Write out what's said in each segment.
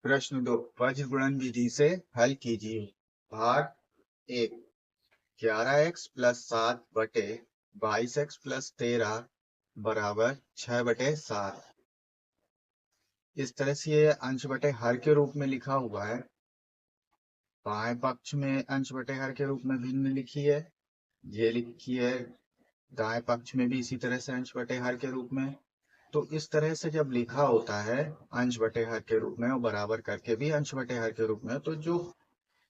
प्रश्न 2 वज्र गुणन विधि से हल कीजिए। भाग 1 11x प्लस 7 बटे 22x प्लस 13 बराबर 6 बटे 7। इस तरह से ये अंश बटे हर के रूप में लिखा हुआ है। बाएं पक्ष में अंश बटे हर के रूप में भिन्न लिखी है, ये लिखी है। दाएं पक्ष में भी इसी तरह से अंश बटे हर के रूप में। तो इस तरह से जब लिखा होता है अंश बटे हर के रूप में और बराबर करके भी अंश बटे हर के रूप में, तो जो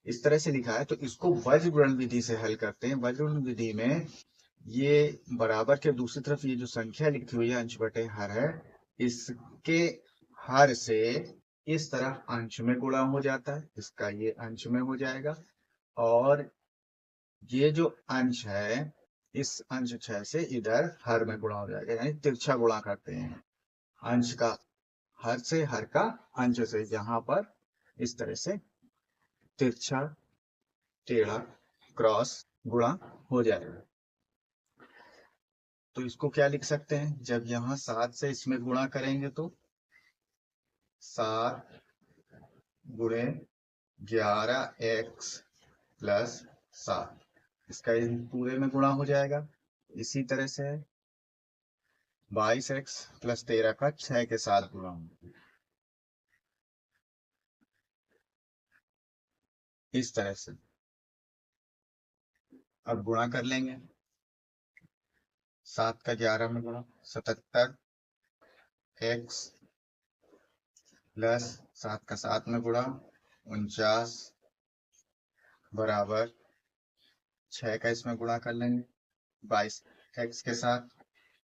इस तरह से लिखा है तो इसको वज्र गुणन विधि से हल करते हैं। वज्र गुणन विधि में ये बराबर के दूसरी तरफ ये जो संख्या लिखी हुई है अंश बटे हर है, इसके हर से इस तरफ अंश में गुणा हो जाता है, इसका ये अंश में हो जाएगा। और ये जो अंश है इस अंश 6 से इधर हर में गुणा हो जाएगा, यानी तिरछा गुणा करते हैं अंश का हर से, हर का अंश से। यहाँ पर इस तरह से तिरछा टेढ़ा क्रॉस गुणा हो जाएगा। तो इसको क्या लिख सकते हैं, जब यहाँ 7 से इसमें गुणा करेंगे तो 7 गुणे 11x प्लस 7, इसका पूरे में गुणा हो जाएगा। इसी तरह से 22x प्लस 13 का 6 के साथ गुणा होगा, इस तरह से अब गुणा कर लेंगे। 7 का 11 में गुणा 77 x प्लस 7 का 7 में गुणा 49 बराबर 6 का इसमें गुणा कर लेंगे 22 x के साथ।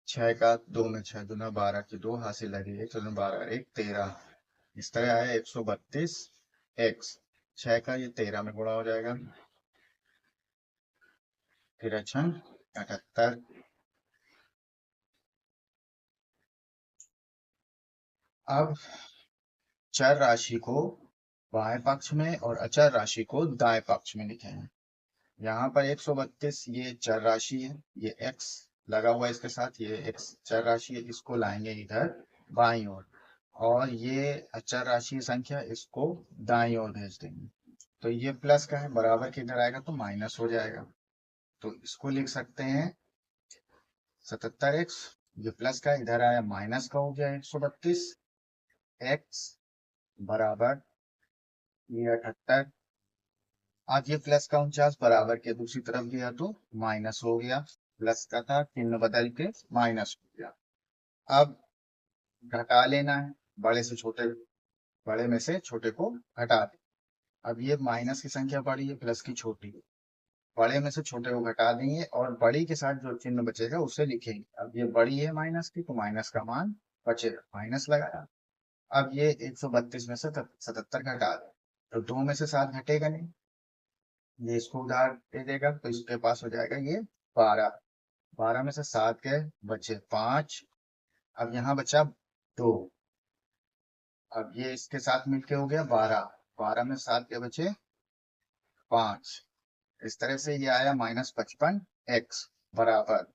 6 का 2 में 6 दूना 12 की 2 हासिल लगेगी, चलो 12 1 13, इस तरह आया 132 x। 6 का ये 13 में गुणा हो जाएगा, फिर 78। अब चर राशि को बाएं पक्ष में और अचर राशि को दाएं पक्ष में लिखेंगे। यहाँ पर 132 ये चर राशि है, ये x लगा हुआ है इसके साथ, ये x चर राशि है, इसको लाएंगे इधर बाईं ओर, और ये अचर राशि संख्या इसको दाईं ओर भेज देंगे। तो ये प्लस का है, बराबर के इधर आएगा तो माइनस हो जाएगा। तो इसको लिख सकते हैं 77x, ये प्लस का इधर आया माइनस का हो गया 132 x बराबर ये 78। आज ये प्लस का 49 बराबर के दूसरी तरफ गया तो माइनस हो गया, प्लस का था चिन्ह बदल के माइनस हो गया। अब घटा लेना है, बड़े से छोटे, बड़े में से छोटे को घटा दे। अब ये माइनस की संख्या बड़ी है, प्लस की छोटी है, बड़े में से छोटे को घटा देंगे और बड़ी के साथ जो चिन्ह बचेगा उसे लिखेंगे। अब ये बड़ी है माइनस की, तो माइनस का मान बचेगा, माइनस लगाया। अब ये 132 में से 77 घटा दे, तो 2 में से 7 घटेगा नहीं, ये इसको उधार दे देगा, तो इसके पास हो जाएगा ये 12। 12 में से 7 के बचे 5, अब यहाँ बचा 2। अब ये इसके साथ मिलके हो गया 12, 12 में 7 के बचे 5। इस तरह से ये आया -55x बराबर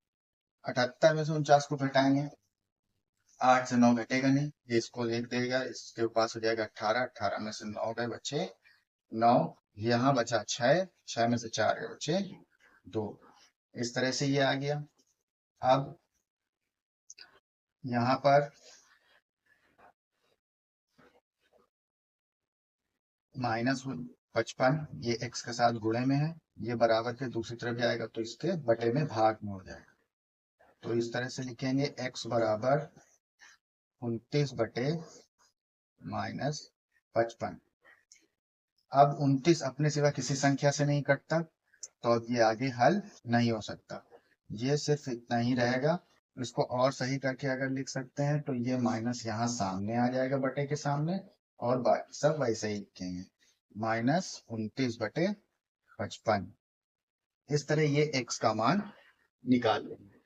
78 में से 49 को घटाएंगे, 8 से 9 घटेगा नहीं, ये इसको लिख देगा, इसके पास हो जाएगा 18, 18 में से 9 गए बचे 9, यहाँ बचा 6, 6 में से 4 गए बचे 2। इस तरह से ये आ गया। अब यहाँ पर -55 ये x के साथ गुणे में है, ये बराबर के दूसरी तरफ जाएगा तो इसके बटे में भाग में हो जाएगा। तो इस तरह से लिखेंगे x बराबर 29 बटे -55। अब 29 अपने सिवा किसी संख्या से नहीं कटता, तो अब ये आगे हल नहीं हो सकता, ये सिर्फ इतना ही रहेगा। इसको और सही करके अगर लिख सकते हैं तो ये माइनस यहाँ सामने आ जाएगा बटे के सामने, और बाकी सब वैसे ही लिखेंगे -29 बटे 55। इस तरह ये x का मान निकाल लेंगे।